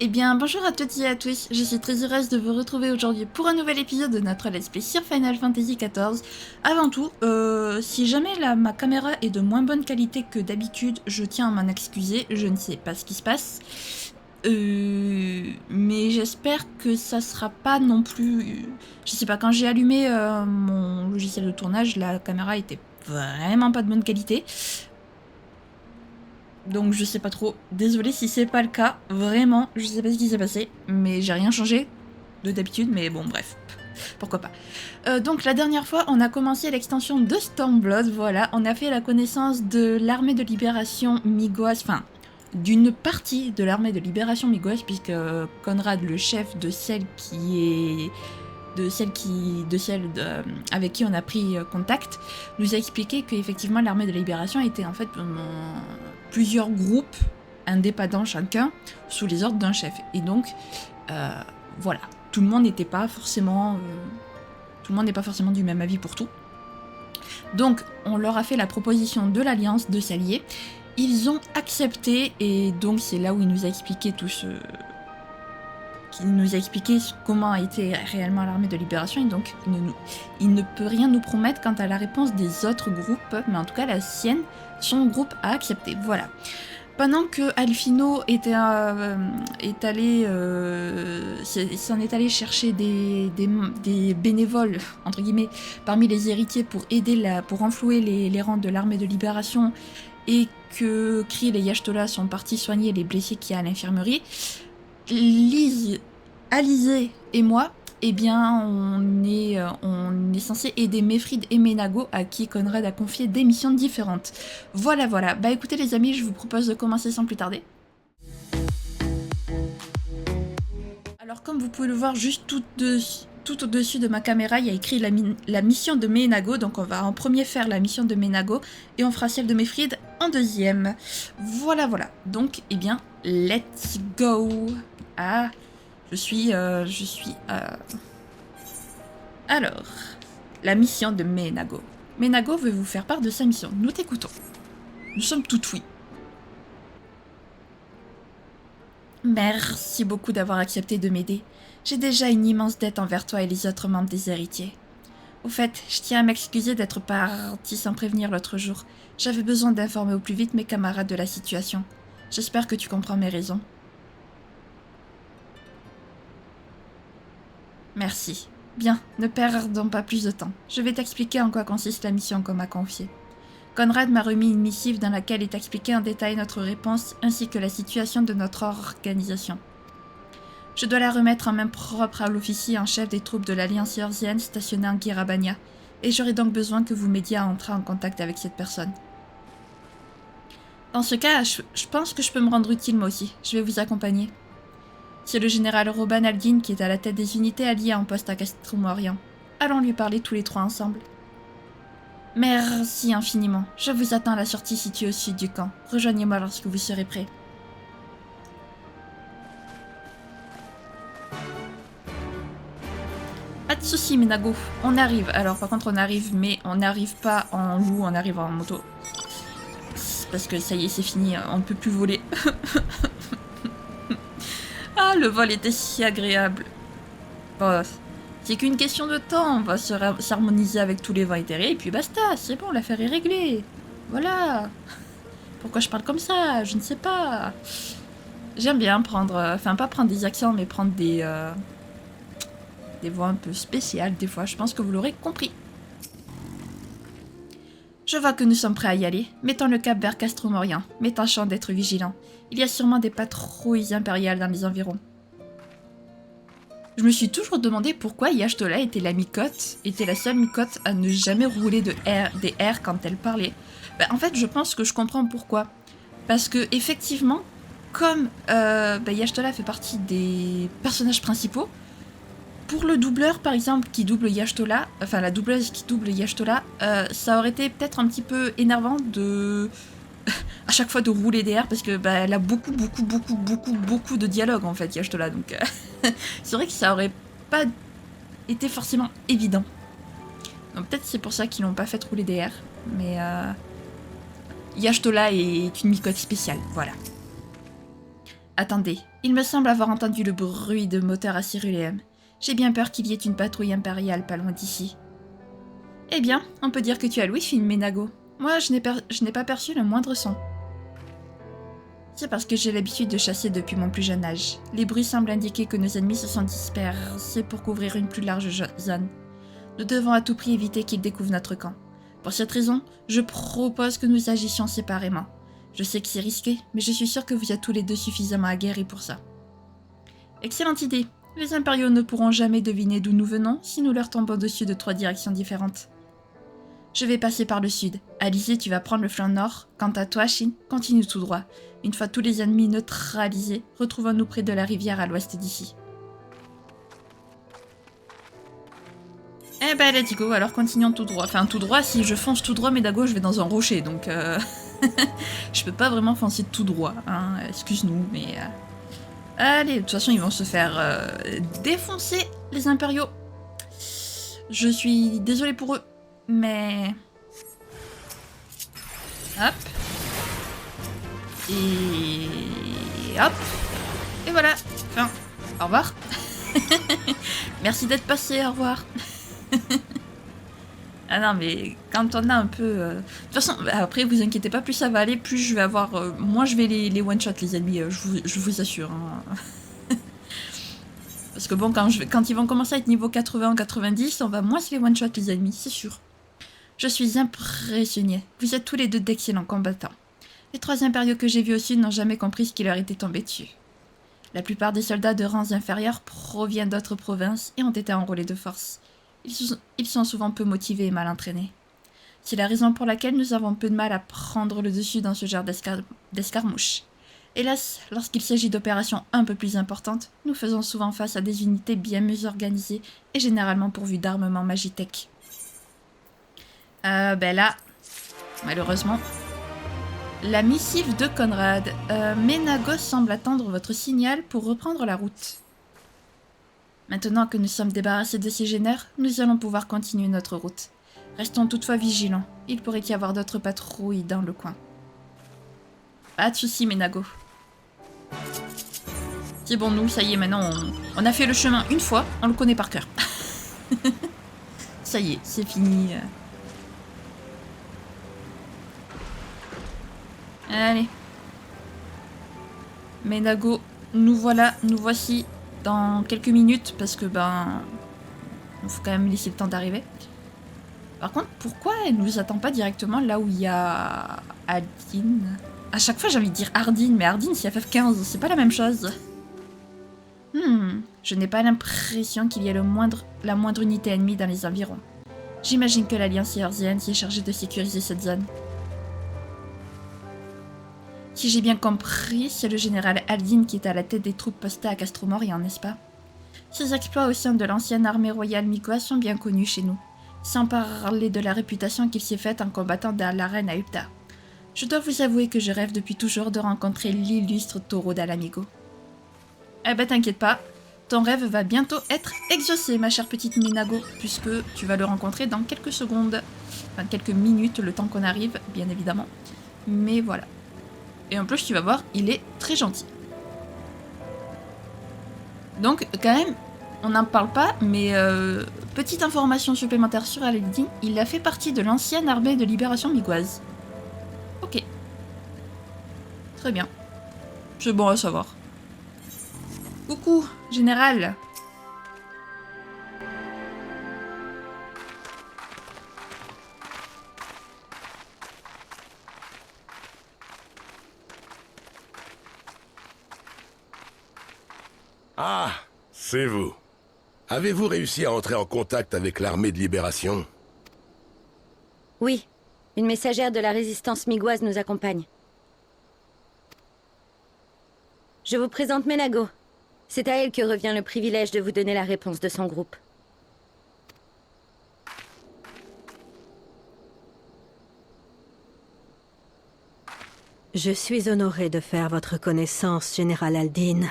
Eh bien, bonjour à toutes et à tous, je suis très heureuse de vous retrouver aujourd'hui pour un nouvel épisode de notre let's play sur Final Fantasy XIV. Avant tout, si jamais ma caméra est de moins bonne qualité que d'habitude, je tiens à m'en excuser, je ne sais pas ce qui se passe. Mais j'espère que ça sera pas non plus... Je sais pas, quand j'ai allumé mon logiciel de tournage, la caméra était vraiment pas de bonne qualité. Donc je sais pas trop. Désolée si c'est pas le cas. Vraiment, je sais pas ce qui s'est passé. Mais j'ai rien changé de d'habitude. Mais bon, bref. Pourquoi pas. Donc la dernière fois, on a commencé l'extension de Stormblood. Voilà, on a fait la connaissance de l'armée de libération migoise. Enfin, d'une partie de l'armée de libération migoise. Puisque Conrad, le chef de celle qui est... avec qui on a pris contact, nous a expliqué qu'effectivement l'armée de libération était en fait plusieurs groupes indépendants chacun sous les ordres d'un chef. Et donc, voilà, tout le monde n'est pas forcément du même avis pour tout. Donc, on leur a fait la proposition de l'alliance de s'allier. Ils ont accepté et donc c'est là où il nous a expliqué tout ce... qui nous a expliqué comment a été réellement l'armée de libération, et donc il ne peut rien nous promettre quant à la réponse des autres groupes, mais en tout cas la sienne, son groupe a accepté. Voilà. Pendant que Alphino s'en est allé chercher des bénévoles, entre guillemets, parmi les héritiers pour aider pour renflouer les rangs de l'armée de libération, et que Krill et Y'shtola sont partis soigner les blessés qu'il y a à l'infirmerie, Alizé et moi, eh bien, on est censé aider Méphride et Menago, à qui Conrad a confié des missions différentes. Voilà, voilà. Bah écoutez les amis, je vous propose de commencer sans plus tarder. Alors comme vous pouvez le voir juste tout au-dessus de ma caméra, il y a écrit la mission de Menago, donc on va en premier faire la mission de Menago, et on fera celle de Méphride en deuxième. Voilà, voilà. Donc, eh bien, let's go. Ah, Alors, la mission de Menago. Menago veut vous faire part de sa mission. Nous t'écoutons. Nous sommes toutes oui. Merci beaucoup d'avoir accepté de m'aider. J'ai déjà une immense dette envers toi et les autres membres des héritiers. Au fait, je tiens à m'excuser d'être partie sans prévenir l'autre jour. J'avais besoin d'informer au plus vite mes camarades de la situation. J'espère que tu comprends mes raisons. Merci. Bien, ne perdons pas plus de temps. Je vais t'expliquer en quoi consiste la mission qu'on m'a confiée. Conrad m'a remis une missive dans laquelle est expliquée en détail notre réponse ainsi que la situation de notre organisation. Je dois la remettre en main propre à l'officier en chef des troupes de l'Alliance Eorzienne stationnée en Girabania, et j'aurai donc besoin que vous m'aidiez à entrer en contact avec cette personne. Dans ce cas, je pense que je peux me rendre utile moi aussi. Je vais vous accompagner. C'est le général Roban Aldin qui est à la tête des unités alliées en poste à Castrum Orient. Allons lui parler tous les trois ensemble. Merci infiniment. Je vous attends à la sortie située au sud du camp. Rejoignez-moi lorsque vous serez prêt. Pas de soucis, Menago. On arrive. Alors, par contre, on arrive, mais on n'arrive pas en loup, on arrive en moto. Parce que ça y est, c'est fini. On ne peut plus voler. Ah, le vol était si agréable. Bon, c'est qu'une question de temps. On va s'harmoniser avec tous les vents éthérés et puis basta. C'est bon, l'affaire est réglée. Voilà. Pourquoi je parle comme ça? Je ne sais pas. J'aime bien prendre... Enfin, pas prendre des accents, mais prendre des voix un peu spéciales des fois. Je pense que vous l'aurez compris. Je vois que nous sommes prêts à y aller. Mettons le cap vers Castrum Orient, mais tâchons d'être vigilants. Il y a sûrement des patrouilles impériales dans les environs. Je me suis toujours demandé pourquoi Y'shtola était la seule micote à ne jamais rouler des airs quand elle parlait. Ben, en fait, je pense que je comprends pourquoi. Parce que, effectivement, comme Y'shtola fait partie des personnages principaux, pour le doubleur, par exemple, qui double Y'shtola, enfin la doubleuse qui double Y'shtola, ça aurait été peut-être un petit peu énervant de... à chaque fois de rouler des airs, parce que elle a beaucoup de dialogue en fait, Y'shtola, donc c'est vrai que ça aurait pas été forcément évident. Donc peut-être c'est pour ça qu'ils l'ont pas fait rouler des airs, mais Y'shtola est une micote spéciale, voilà. Attendez, Il me semble avoir entendu le bruit de moteur à Céruléum. J'ai bien peur qu'il y ait une patrouille impériale pas loin d'ici. Eh bien, on peut dire que tu as l'ouïe fine, Ménago. Moi, je n'ai pas perçu le moindre son. C'est parce que j'ai l'habitude de chasser depuis mon plus jeune âge. Les bruits semblent indiquer que nos ennemis se sont dispersés pour couvrir une plus large zone. Nous devons à tout prix éviter qu'ils découvrent notre camp. Pour cette raison, je propose que nous agissions séparément. Je sais que c'est risqué, mais je suis sûre que vous êtes tous les deux suffisamment aguerris pour ça. Excellente idée. Les impériaux ne pourront jamais deviner d'où nous venons si nous leur tombons dessus de 3 directions différentes. Je vais passer par le sud. Alizé, tu vas prendre le flanc nord. Quant à toi, Shin, continue tout droit. Une fois tous les ennemis neutralisés, retrouvons-nous près de la rivière à l'ouest d'ici. Eh ben, let's go, alors continuons tout droit. Enfin, tout droit, si je fonce tout droit, mais d'à gauche, je vais dans un rocher, donc je peux pas vraiment foncer tout droit, hein. Excuse-nous, mais... Allez, de toute façon, ils vont se faire défoncer, les impériaux. Je suis désolée pour eux, mais... Hop. Et... hop. Et voilà. Enfin, au revoir. Merci d'être passé, au revoir. Ah non, mais quand on a un peu... De toute façon, après, vous inquiétez pas, plus ça va aller, plus je vais avoir... Moi, je vais les one-shot, les ennemis, je vous assure. Hein. Parce que bon, quand ils vont commencer à être niveau 80 ou 90, on va moins se les one-shot, les ennemis, c'est sûr. Je suis impressionné. Vous êtes tous les deux d'excellents combattants. Les 3 impériaux que j'ai vus au sud n'ont jamais compris ce qui leur était tombé dessus. La plupart des soldats de rangs inférieurs proviennent d'autres provinces et ont été enrôlés de force. Ils sont souvent peu motivés et mal entraînés. C'est la raison pour laquelle nous avons peu de mal à prendre le dessus dans ce genre d'escarmouche. Hélas, lorsqu'il s'agit d'opérations un peu plus importantes, nous faisons souvent face à des unités bien mieux organisées et généralement pourvues d'armements Magitech. Ben là, malheureusement... La missive de Conrad. Ménago semble attendre votre signal pour reprendre la route. Maintenant que nous sommes débarrassés de ces gêneurs, nous allons pouvoir continuer notre route. Restons toutefois vigilants. Il pourrait y avoir d'autres patrouilles dans le coin. Pas de soucis, Ménago. C'est bon, nous, ça y est, maintenant, on a fait le chemin une fois, on le connaît par cœur. Ça y est, c'est fini. Allez. Ménago, nous voici dans quelques minutes, parce que ben... il faut quand même laisser le temps d'arriver. Par contre, pourquoi elle nous attend pas directement là où il y a... Ardyn? À chaque fois j'ai envie de dire Ardyn, mais Ardyn c'est FF15, c'est pas la même chose. Je n'ai pas l'impression qu'il y ait la moindre unité ennemie dans les environs. J'imagine que l'Alliance Eorzean s'y est chargée de sécuriser cette zone. Si j'ai bien compris, c'est le général Ardyn qui est à la tête des troupes postées à Castromorian, n'est-ce pas? Ses exploits au sein de l'ancienne armée royale migoise sont bien connus chez nous, sans parler de la réputation qu'il s'est faite en combattant dans l'arène à Ulta. Je dois vous avouer que je rêve depuis toujours de rencontrer l'illustre taureau d'Alamigo. Eh ben t'inquiète pas, ton rêve va bientôt être exaucé, ma chère petite Ménago, puisque tu vas le rencontrer dans quelques secondes, enfin quelques minutes, le temps qu'on arrive, bien évidemment. Mais voilà. Et en plus, tu vas voir, il est très gentil. Donc, quand même, on n'en parle pas, mais petite information supplémentaire sur Ardyn, il a fait partie de l'ancienne armée de libération migoise. Ok. Très bien. C'est bon à savoir. Coucou, général. Ah, c'est vous. Avez-vous réussi à entrer en contact avec l'armée de libération? Oui, une messagère de la résistance migoise nous accompagne. Je vous présente Ménago. C'est à elle que revient le privilège de vous donner la réponse de son groupe. Je suis honoré de faire votre connaissance, Général Ardyn.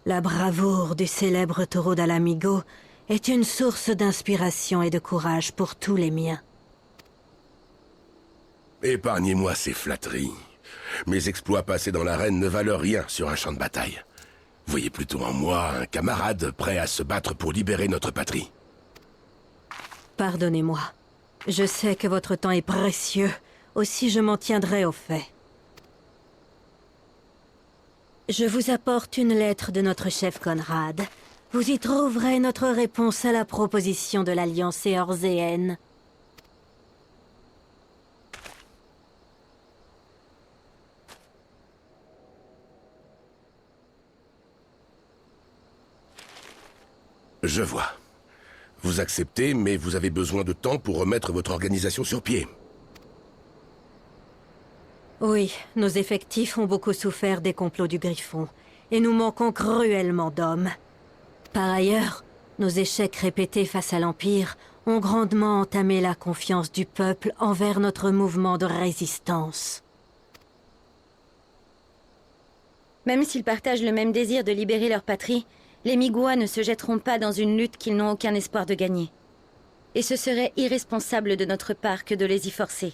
La bravoure du célèbre taureau d'Alamigo est une source d'inspiration et de courage pour tous les miens. Épargnez-moi ces flatteries. Mes exploits passés dans l'arène ne valent rien sur un champ de bataille. Voyez plutôt en moi un camarade prêt à se battre pour libérer notre patrie. Pardonnez-moi. Je sais que votre temps est précieux, aussi je m'en tiendrai au fait. Je vous apporte une lettre de notre chef Conrad. Vous y trouverez notre réponse à la proposition de l'Alliance éorzéenne. Je vois. Vous acceptez, mais vous avez besoin de temps pour remettre votre organisation sur pied. Oui, nos effectifs ont beaucoup souffert des complots du Griffon, et nous manquons cruellement d'hommes. Par ailleurs, nos échecs répétés face à l'Empire ont grandement entamé la confiance du peuple envers notre mouvement de résistance. Même s'ils partagent le même désir de libérer leur patrie, les Miguas ne se jetteront pas dans une lutte qu'ils n'ont aucun espoir de gagner. Et ce serait irresponsable de notre part que de les y forcer.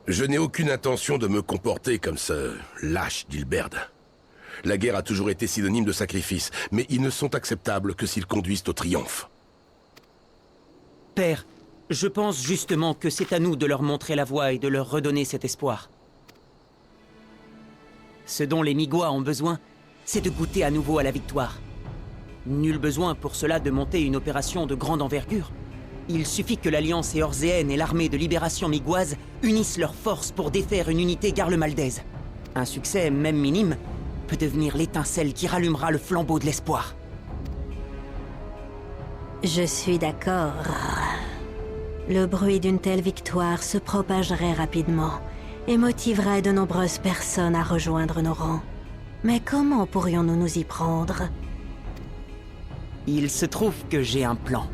Je n'ai aucune intention de me comporter comme ce lâche d'Hilberd. La guerre a toujours été synonyme de sacrifice, mais ils ne sont acceptables que s'ils conduisent au triomphe. Père, je pense justement que c'est à nous de leur montrer la voie et de leur redonner cet espoir. Ce dont les Miguas ont besoin, c'est de goûter à nouveau à la victoire. Nul besoin pour cela de monter une opération de grande envergure. Il suffit que l'Alliance éorzéenne et l'armée de libération miguoise unissent leurs forces pour défaire une unité garlemaldaise. Un succès, même minime, peut devenir l'étincelle qui rallumera le flambeau de l'espoir. Je suis d'accord. Le bruit d'une telle victoire se propagerait rapidement et motiverait de nombreuses personnes à rejoindre nos rangs. Mais comment pourrions-nous nous y prendre? Il se trouve que j'ai un plan.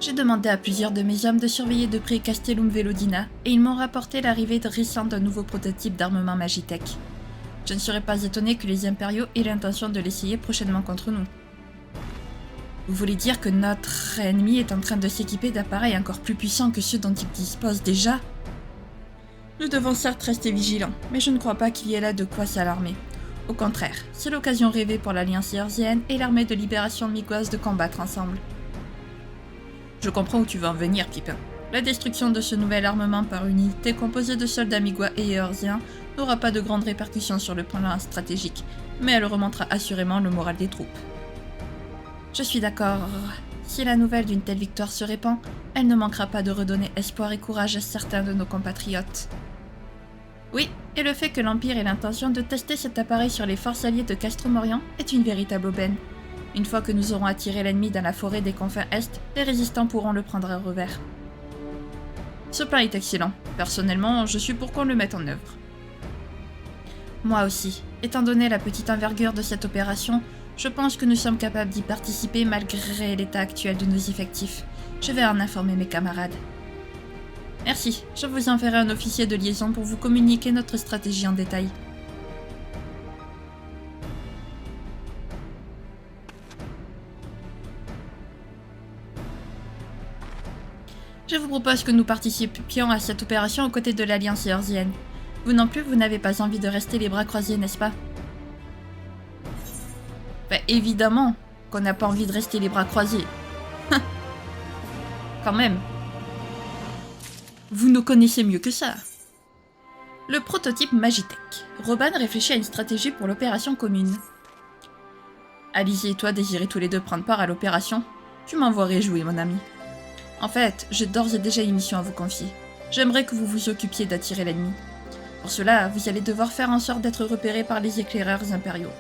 J'ai demandé à plusieurs de mes hommes de surveiller de près Castellum Velodina, et ils m'ont rapporté l'arrivée récente d'un nouveau prototype d'armement Magitech. Je ne serais pas étonné que les impériaux aient l'intention de l'essayer prochainement contre nous. Vous voulez dire que notre ennemi est en train de s'équiper d'appareils encore plus puissants que ceux dont il dispose déjà? Nous devons certes rester vigilants, mais je ne crois pas qu'il y ait là de quoi s'alarmer. Au contraire, c'est l'occasion rêvée pour l'Alliance éorzéenne et l'armée de libération miguoise de combattre ensemble. Je comprends où tu veux en venir, Pipin. La destruction de ce nouvel armement par une unité composée de soldats miguas et éorziens n'aura pas de grandes répercussions sur le plan stratégique, mais elle remontera assurément le moral des troupes. Je suis d'accord. Si la nouvelle d'une telle victoire se répand, elle ne manquera pas de redonner espoir et courage à certains de nos compatriotes. Oui, et le fait que l'Empire ait l'intention de tester cet appareil sur les forces alliées de Castromorian est une véritable aubaine. Une fois que nous aurons attiré l'ennemi dans la forêt des confins Est, les résistants pourront le prendre à revers. Ce plan est excellent. Personnellement, je suis pour qu'on le mette en œuvre. Moi aussi. Étant donné la petite envergure de cette opération, je pense que nous sommes capables d'y participer malgré l'état actuel de nos effectifs. Je vais en informer mes camarades. Merci, je vous enverrai un officier de liaison pour vous communiquer notre stratégie en détail. Je vous propose que nous participions à cette opération aux côtés de l'Alliance éorzienne. Vous non plus, vous n'avez pas envie de rester les bras croisés, n'est-ce pas? Évidemment qu'on n'a pas envie de rester les bras croisés. Quand même. Vous nous connaissez mieux que ça. Le prototype Magitech. Robin réfléchit à une stratégie pour l'opération commune. Alizé et toi désirez tous les deux prendre part à l'opération? Tu m'envoierais jouer, mon ami. En fait, j'ai d'ores et déjà une mission à vous confier. J'aimerais que vous vous occupiez d'attirer l'ennemi. Pour cela, vous allez devoir faire en sorte d'être repérés par les éclaireurs impériaux.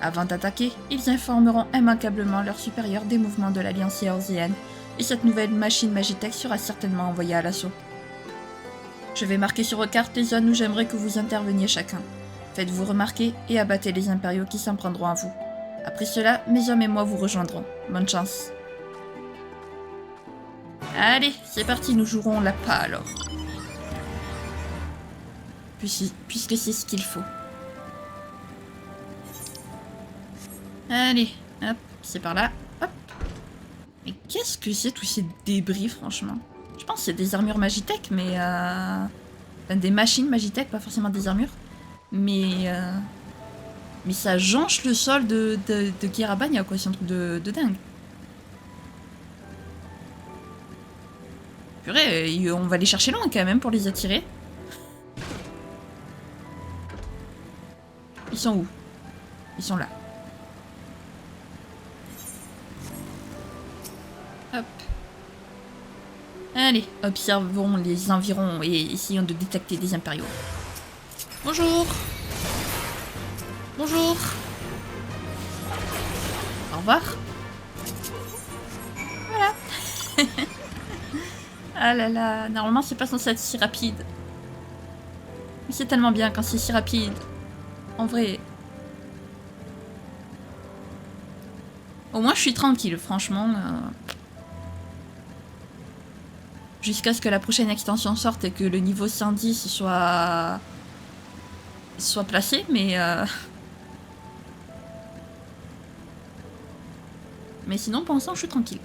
Avant d'attaquer, ils informeront immanquablement leurs supérieurs des mouvements de l'Alliance éorzéenne, et cette nouvelle machine Magitech sera certainement envoyée à l'assaut. Je vais marquer sur vos cartes les zones où j'aimerais que vous interveniez chacun. Faites-vous remarquer et abattez les impériaux qui s'en prendront à vous. Après cela, mes hommes et moi vous rejoindrons. Bonne chance. Allez, c'est parti, nous jouerons la pas alors. Puisque c'est ce qu'il faut. Allez, hop, c'est par là. Hop. Mais qu'est-ce que c'est tous ces débris, franchement? Je pense que c'est des armures Magitech, mais... Enfin, des machines Magitech, pas forcément des armures. Mais ça jonche le sol de Kirabania, quoi. C'est un truc de dingue. Purée, on va les chercher loin quand même pour les attirer. Ils sont où? Ils sont là. Hop. Allez, observons les environs et essayons de détecter des impériaux. Bonjour. Bonjour. Au revoir. Voilà. Ah là là, normalement c'est pas censé être si rapide. Mais c'est tellement bien quand c'est si rapide. En vrai. Au moins je suis tranquille, franchement. Jusqu'à ce que la prochaine extension sorte et que le niveau 110 soit placé, mais sinon pour l'instant je suis tranquille. De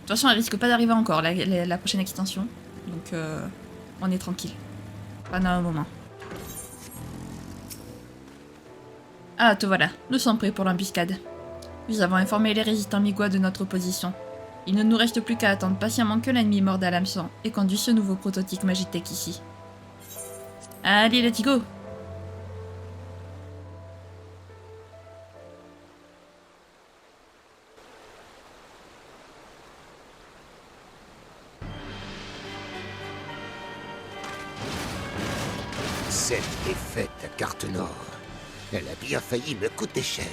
toute façon elle risque pas d'arriver encore la prochaine extension, donc on est tranquille. Pendant un moment. Ah te voilà, nous sommes prêts pour l'embuscade. Nous avons informé les résistants Migua de notre position. Il ne nous reste plus qu'à attendre patiemment que l'ennemi morde à l'hameçon et conduise ce nouveau prototype Magitech ici. Allez, let's go! Cette défaite à Carte Nord, elle a bien failli me coûter cher.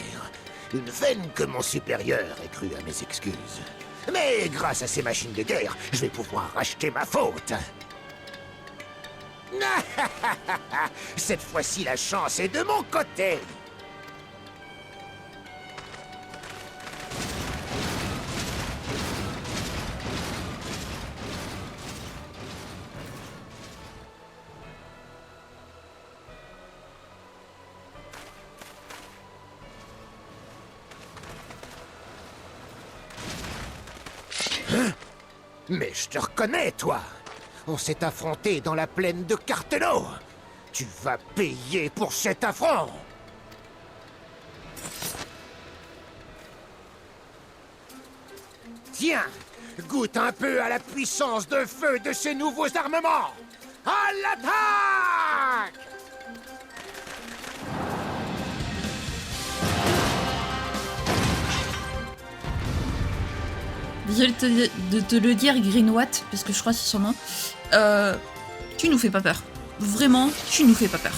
Une veine que mon supérieur ait cru à mes excuses. Mais grâce à ces machines de guerre, je vais pouvoir racheter ma faute. Cette fois-ci, la chance est de mon côté. Mais je te reconnais, toi. On s'est affronté dans la plaine de Carteno. Tu vas payer pour cet affront. Tiens, goûte un peu à la puissance de feu de ces nouveaux armements. À l'attaque! Désolé de te le dire, Greenwatt, parce que je crois que c'est son nom. Tu nous fais pas peur. Vraiment, tu nous fais pas peur.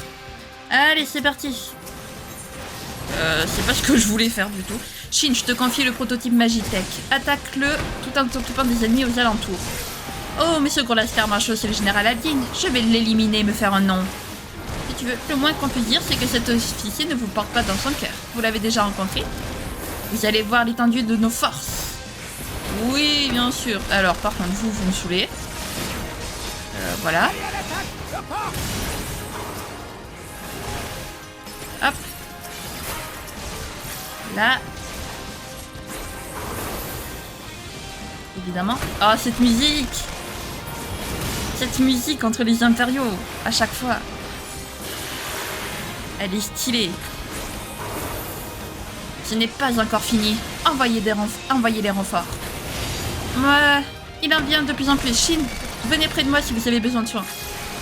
Allez, c'est parti. C'est pas ce que je voulais faire du tout. Shin, je te confie le prototype Magitech. Attaque-le tout en t'occupant des ennemis aux alentours. Oh, mais ce gros lascar macho, c'est le général Aldin. Je vais l'éliminer et me faire un nom. Si tu veux, le moins qu'on puisse dire, c'est que cet officier ne vous porte pas dans son cœur. Vous l'avez déjà rencontré. Vous allez voir l'étendue de nos forces. Oui, bien sûr. Alors, par contre, vous me saoulez. Voilà. Hop. Là. Évidemment. Oh, cette musique! Cette musique entre les impériaux, à chaque fois. Elle est stylée. Ce n'est pas encore fini. Envoyez les renforts. Ouais, il en vient de plus en plus. Shin, venez près de moi si vous avez besoin de soins.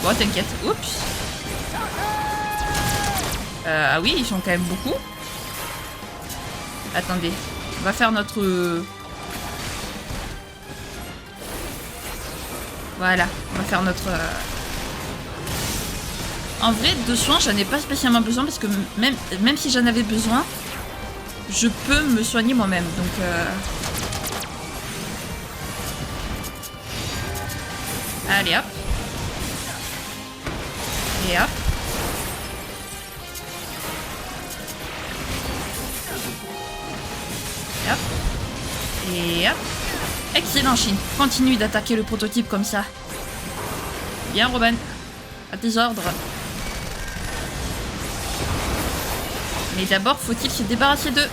Bon, t'inquiète. Oups. Ah oui, ils sont quand même beaucoup. Attendez. On va faire notre... Voilà. On va faire notre... En vrai, de soins, j'en ai pas spécialement besoin parce que même si j'en avais besoin, je peux me soigner moi-même. Donc... Allez hop. Et hop. Hop. Et hop. Excellent, Shin. Continue d'attaquer le prototype comme ça. Bien, Robin. À tes ordres. Mais d'abord, faut-il se débarrasser d'eux.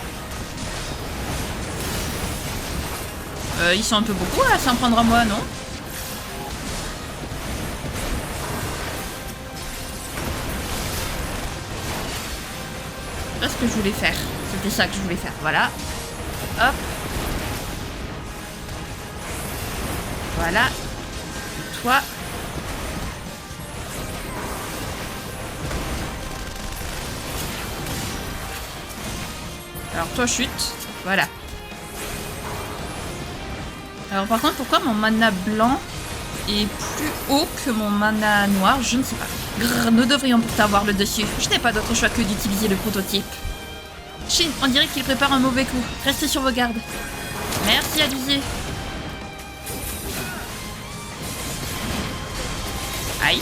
Ils sont un peu beaucoup à s'en prendre à moi, non? C'est ce que je voulais faire. C'était ça que je voulais faire. Voilà. Hop. Voilà. Toi. Alors toi chute. Voilà. Alors par contre, pourquoi mon mana blanc est plus haut que mon mana noir? Je ne sais pas. Grrr, nous devrions pourtant avoir le dessus. Je n'ai pas d'autre choix que d'utiliser le prototype. Shin, on dirait qu'il prépare un mauvais coup. Restez sur vos gardes. Merci, Alizé. Aïe.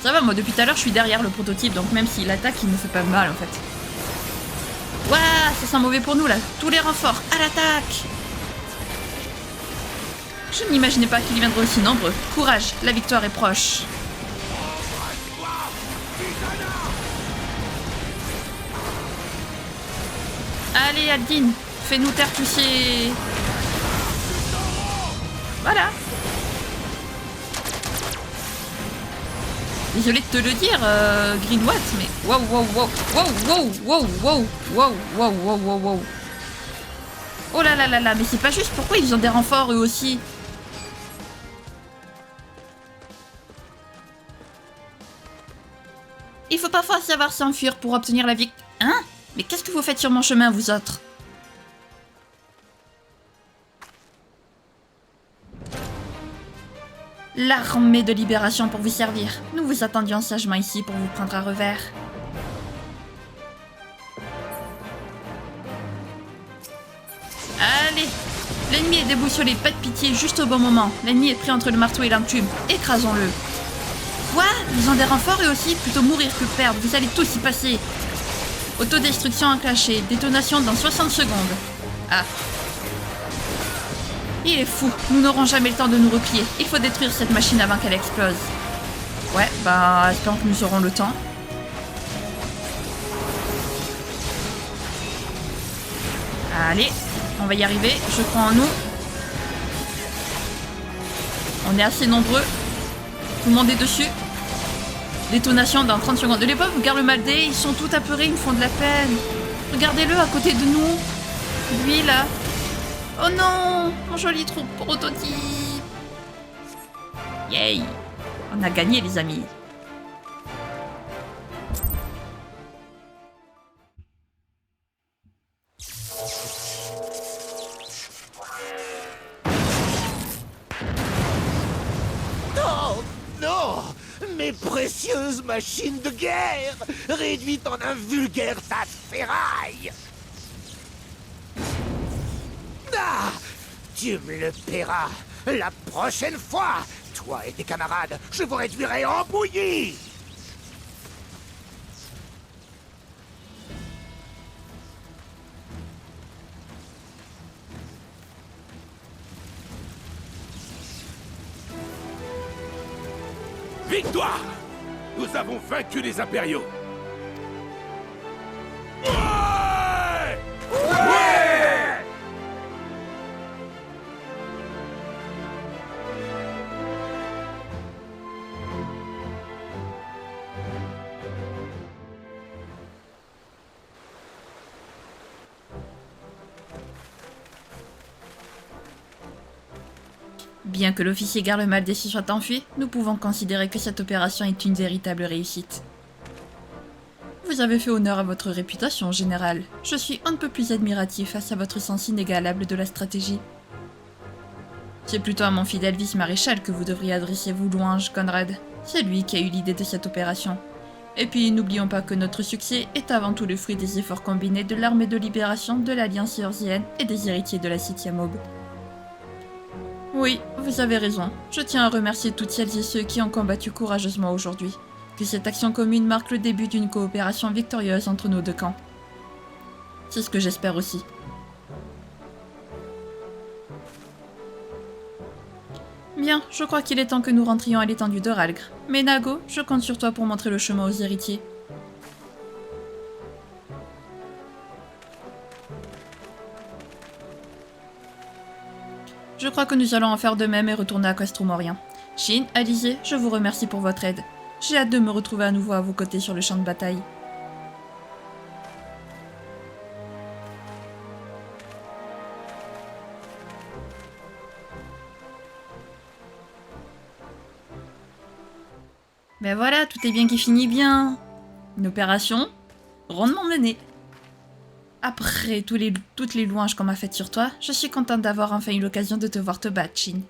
Ça va, moi depuis tout à l'heure je suis derrière le prototype, donc même s'il attaque, il me fait pas mal en fait. Ouah, ça sent mauvais pour nous là. Tous les renforts, à l'attaque! Je n'imaginais pas qu'il y viendrait aussi nombreux. Courage, la victoire est proche. Allez, Aldin, fais-nous taire tous ces... Voilà. Désolé de te le dire, Greenwatt, mais wow, wow, wow, wow, wow, wow, wow, wow, wow, wow, wow, wow. Oh là là là là, mais c'est pas juste, pourquoi ils ont des renforts eux aussi? Il faut parfois savoir s'enfuir pour obtenir la victoire. Hein? Mais qu'est-ce que vous faites sur mon chemin, vous autres? L'armée de libération pour vous servir. Nous vous attendions sagement ici pour vous prendre à revers. Allez! L'ennemi est déboussolé, pas de pitié, juste au bon moment. L'ennemi est pris entre le marteau et l'enclume. Écrasons-le. Quoi? Ils ont des renforts eux aussi? Plutôt mourir que perdre, vous allez tous y passer. Autodestruction enclenchée, détonation dans 60 secondes. Ah. Il est fou, nous n'aurons jamais le temps de nous replier. Il faut détruire cette machine avant qu'elle explose. Ouais, bah, espérons que nous aurons le temps. Allez, on va y arriver, je crois en nous. On est assez nombreux. Tout le monde est dessus. Détonation dans 30 secondes. Les pauvres Garlemaldé, ils sont tout apeurés, ils me font de la peine. Regardez-le à côté de nous. Lui, là. Oh non, mon joli trou prototype. Yay. On a gagné, les amis. Oh non! Mes précieuses machines de guerre, réduites en un vulgaire tas de ferraille! Ah! Tu me le paieras la prochaine fois! Toi et tes camarades, je vous réduirai en bouillie! Victoire! Nous avons vaincu les impériaux! Ouais! Ouais! Bien que l'officier Garlemaldé se soit enfui, nous pouvons considérer que cette opération est une véritable réussite. Vous avez fait honneur à votre réputation, général. Je suis un peu plus admiratif face à votre sens inégalable de la stratégie. C'est plutôt à mon fidèle vice-maréchal que vous devriez adresser vos louanges, Conrad. C'est lui qui a eu l'idée de cette opération. Et puis, n'oublions pas que notre succès est avant tout le fruit des efforts combinés de l'armée de libération de l'Alliance Eorzeenne et des héritiers de la 7e Aube. Oui, vous avez raison. Je tiens à remercier toutes celles et ceux qui ont combattu courageusement aujourd'hui. Que cette action commune marque le début d'une coopération victorieuse entre nos deux camps. C'est ce que j'espère aussi. Bien, je crois qu'il est temps que nous rentrions à l'étendue de Ralgr. Mais Nago, je compte sur toi pour montrer le chemin aux héritiers. Je crois que nous allons en faire de même et retourner à Castromorien. Shin, Alizé, je vous remercie pour votre aide. J'ai hâte de me retrouver à nouveau à vos côtés sur le champ de bataille. Ben voilà, tout est bien qui finit bien. Une opération rondement menée. Après toutes les louanges qu'on m'a faites sur toi, je suis contente d'avoir enfin eu l'occasion de te voir te battre, Shin.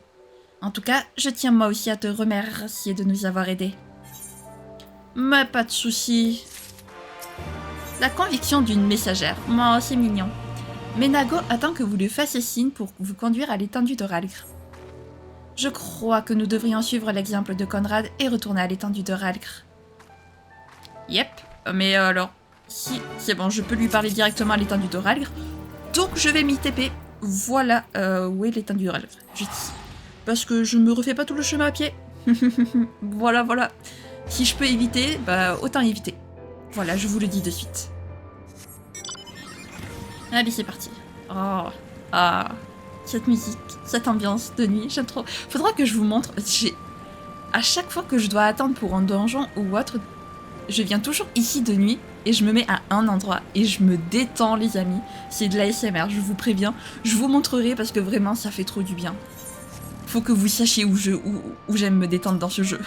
En tout cas, je tiens moi aussi à te remercier de nous avoir aidés. Mais pas de soucis. La conviction d'une messagère. Moi, c'est mignon. Mais Nago attend que vous lui fassiez signe pour vous conduire à l'étendue de Ralgr. Je crois que nous devrions suivre l'exemple de Conrad et retourner à l'étendue de Ralgr. Yep, mais alors... Si, c'est bon, je peux lui parler directement à l'étendue de Ralgr. Donc je vais m'y TP. Voilà, où est l'étendue de Ralgr? Juste ici. Parce que je me refais pas tout le chemin à pied. Voilà, voilà. Si je peux éviter, bah autant éviter. Voilà, je vous le dis de suite. Allez, c'est parti. Oh, ah, cette musique, cette ambiance de nuit, j'aime trop. Faudra que je vous montre. À chaque fois que je dois attendre pour un donjon ou autre, je viens toujours ici de nuit et je me mets à un endroit et je me détends, les amis. C'est de l'ASMR, je vous préviens. Je vous montrerai parce que vraiment, ça fait trop du bien. Faut que vous sachiez où j'aime me détendre dans ce jeu.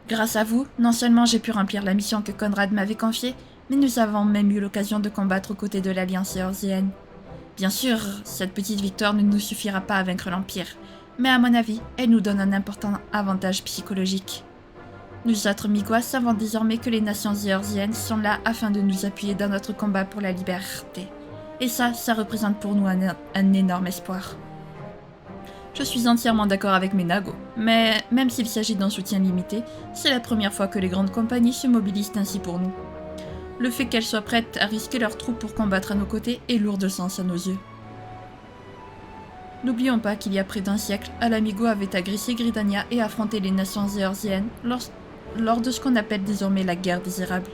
Grâce à vous, non seulement j'ai pu remplir la mission que Conrad m'avait confiée, mais nous avons même eu l'occasion de combattre aux côtés de l'Alliance éorzienne. Bien sûr, cette petite victoire ne nous suffira pas à vaincre l'Empire, mais à mon avis, elle nous donne un important avantage psychologique. Nous autres Migwa savons désormais que les nations éorziennes sont là afin de nous appuyer dans notre combat pour la liberté. Et ça représente pour nous un énorme espoir. Je suis entièrement d'accord avec mes Nago, mais même s'il s'agit d'un soutien limité, c'est la première fois que les grandes compagnies se mobilisent ainsi pour nous. Le fait qu'elles soient prêtes à risquer leurs troupes pour combattre à nos côtés est lourd de sens à nos yeux. N'oublions pas qu'il y a près d'un siècle, Ala-Mhigo avait agressé Gridania et affronté les nations éorziennes lors de ce qu'on appelle désormais la guerre désirable.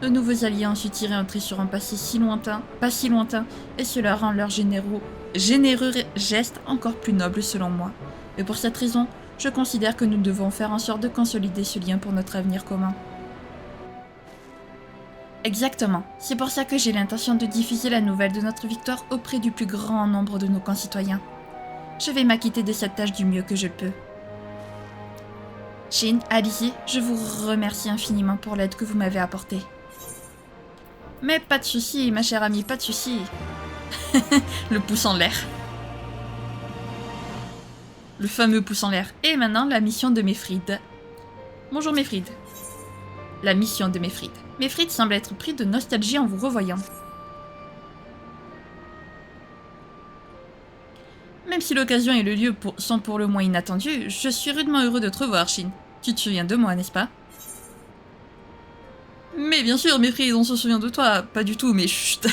De nouveaux alliés ont su tirer un trait sur un passé pas si lointain, et cela rend leur généreux geste encore plus noble selon moi. Et pour cette raison, je considère que nous devons faire en sorte de consolider ce lien pour notre avenir commun. Exactement, c'est pour ça que j'ai l'intention de diffuser la nouvelle de notre victoire auprès du plus grand nombre de nos concitoyens. Je vais m'acquitter de cette tâche du mieux que je le peux. Shin, Alizé, je vous remercie infiniment pour l'aide que vous m'avez apportée. Mais pas de soucis, ma chère amie, pas de soucis. Le pouce en l'air. Le fameux pouce en l'air. Et maintenant, la mission de Mefrid. Bonjour Mefrid. La mission de Mefrid. Mefrid semble être pris de nostalgie en vous revoyant. Même si l'occasion et le lieu sont pour le moins inattendus, je suis rudement heureux de te revoir, Shin. Tu te souviens de moi, n'est-ce pas? Mais bien sûr, Mefrid, on se souvient de toi. Pas du tout, mais chut.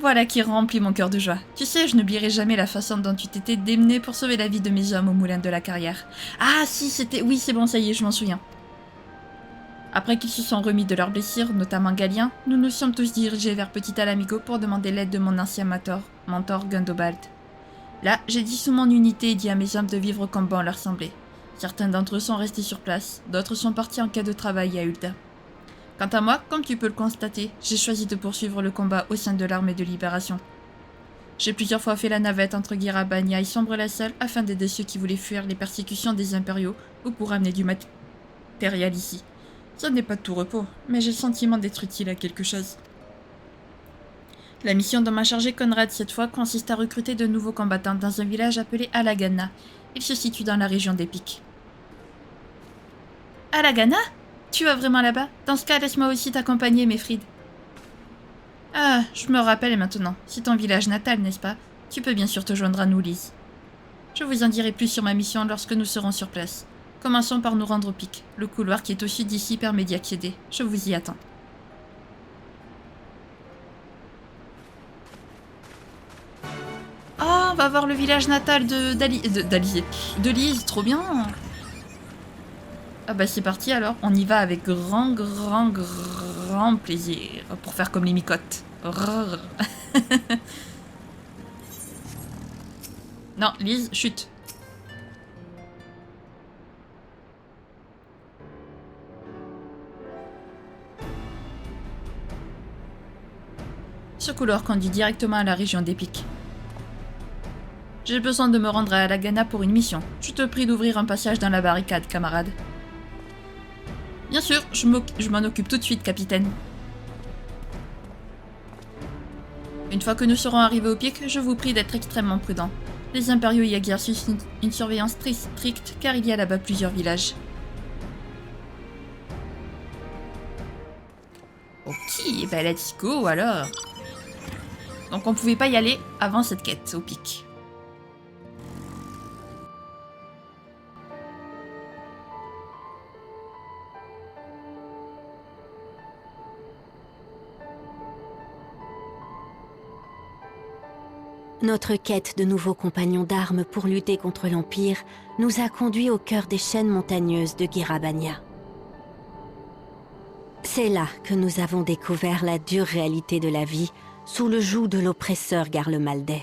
Voilà qui remplit mon cœur de joie. Tu sais, je n'oublierai jamais la façon dont tu t'étais démené pour sauver la vie de mes hommes au moulin de la carrière. Ah si, c'était... Oui, c'est bon, ça y est, je m'en souviens. Après qu'ils se sont remis de leurs blessures, notamment Galien, nous nous sommes tous dirigés vers Petit Ala-Mhigo pour demander l'aide de mon ancien mentor Gundobald. Là, j'ai dissous mon unité et dit à mes hommes de vivre comme bon leur semblait. Certains d'entre eux sont restés sur place, d'autres sont partis en quête de travail à Ul'dah. Quant à moi, comme tu peux le constater, j'ai choisi de poursuivre le combat au sein de l'armée de libération. J'ai plusieurs fois fait la navette entre Girabania et Sombre-la-Salle afin d'aider ceux qui voulaient fuir les persécutions des impériaux ou pour amener du matériel ici. Ce n'est pas de tout repos, mais j'ai le sentiment d'être utile à quelque chose. La mission dont m'a chargé Conrad cette fois consiste à recruter de nouveaux combattants dans un village appelé Alagana. Il se situe dans la région des Pics. Alagana ? Tu vas vraiment là-bas? Dans ce cas, laisse-moi aussi t'accompagner, Mefrid. Ah, je me rappelle maintenant. C'est ton village natal, n'est-ce pas? Tu peux bien sûr te joindre à nous, Lise. Je vous en dirai plus sur ma mission lorsque nous serons sur place. Commençons par nous rendre au pic. Le couloir qui est au sud d'ici permet d'y accéder. Je vous y attends. Ah, on va voir le village natal de Lise, trop bien. Ah bah c'est parti alors, on y va avec grand plaisir. Pour faire comme les micottes. Rrr. Non, Lise, chute. Ce couloir conduit directement à la région des pics. J'ai besoin de me rendre à Alagana pour une mission. Je te prie d'ouvrir un passage dans la barricade, camarade. Bien sûr, je m'en occupe tout de suite, capitaine. Une fois que nous serons arrivés au pic, je vous prie d'être extrêmement prudent. Les impériaux y exercent une surveillance très stricte car il y a là-bas plusieurs villages. Ok, bah let's go alors. Donc on pouvait pas y aller avant cette quête au pic. Notre quête de nouveaux compagnons d'armes pour lutter contre l'Empire nous a conduits au cœur des chaînes montagneuses de Girabania. C'est là que nous avons découvert la dure réalité de la vie sous le joug de l'oppresseur Garlemaldais.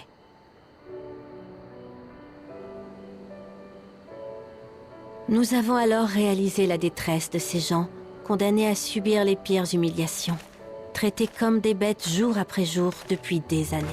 Nous avons alors réalisé la détresse de ces gens, condamnés à subir les pires humiliations, traités comme des bêtes jour après jour depuis des années.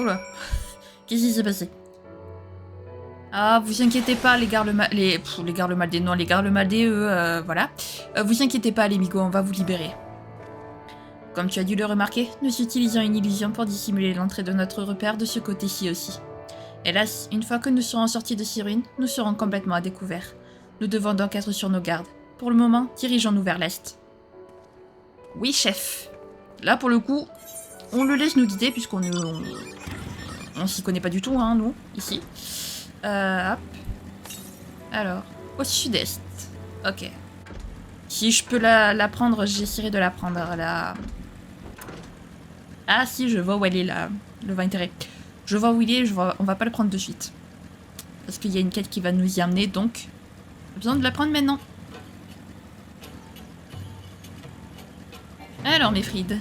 Oh là, qu'est-ce qui s'est passé? Ah, vous inquiétez pas, les Garlemaldés, non, les Garlemaldés, eux, voilà. Vous inquiétez pas, les Migo, on va vous libérer. Comme tu as dû le remarquer, nous utilisons une illusion pour dissimuler l'entrée de notre repère de ce côté-ci aussi. Hélas, une fois que nous serons sortis de ces ruines, nous serons complètement à découvert. Nous devons donc être sur nos gardes. Pour le moment, dirigeons-nous vers l'est. Oui, chef. Là, pour le coup, on le laisse nous guider, puisqu'on on s'y connaît pas du tout, hein, nous, ici. Hop. Alors, au sud-est. Ok. Si je peux la prendre, j'essaierai de la prendre, là. Ah si, je vois où elle est, là. Le vin intérêt. Je vois où il est, on va pas le prendre de suite. Parce qu'il y a une quête qui va nous y amener, donc... J'ai besoin de la prendre maintenant. Alors, mes frides.